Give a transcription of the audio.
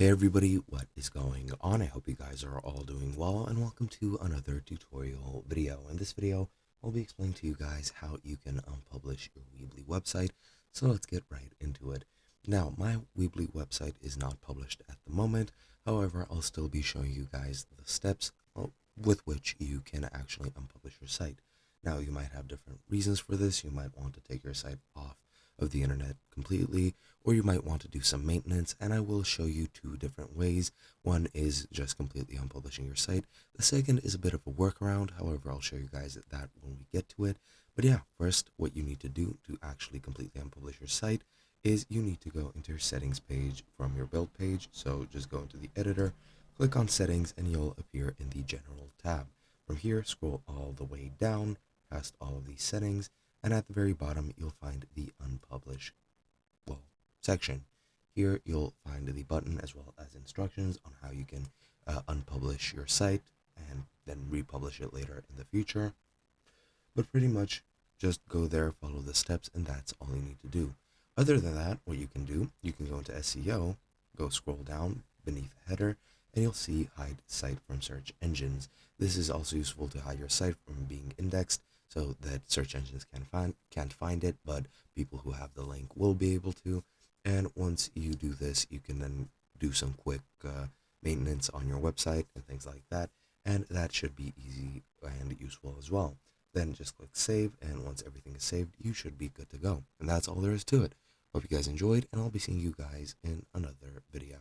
Hey everybody, what is going on? I hope you guys are all doing well, and welcome to another tutorial video. In this video, I'll be explaining to you guys how you can unpublish your Weebly website. So let's get right into it. Now, my Weebly website is not published at the moment. However, I'll still be showing you guys the steps with which you can actually unpublish your site. Now, you might have different reasons for this. You might want to take your site off of the internet completely, or you might want to do some maintenance, and I will show you two different ways. One is just completely unpublishing your site. The second is a bit of a workaround. However, I'll show you guys that when we get to it. But yeah, first, what you need to do to actually completely unpublish your site is you need to go into your settings page from your build page. So just go into the editor, click on settings, and you'll appear in the general tab. From here, scroll all the way down past all of these settings, and at the very bottom you'll find the unpublish section. Here you'll find the button as well as instructions on how you can unpublish your site and then republish it later in the future. But pretty much just go there, follow the steps, and that's all you need to do. Other than that, what you can do, you can go into SEO, go scroll down beneath the header, and you'll see hide site from search engines. This is also useful to hide your site from being indexed so that search engines can't find it, but people who have the link will be able to. And once you do this, you can then do some quick maintenance on your website and things like that, and that should be easy and useful as well. Then just click save, and once everything is saved, you should be good to go. And that's all there is to it. Hope you guys enjoyed, and I'll be seeing you guys in another video.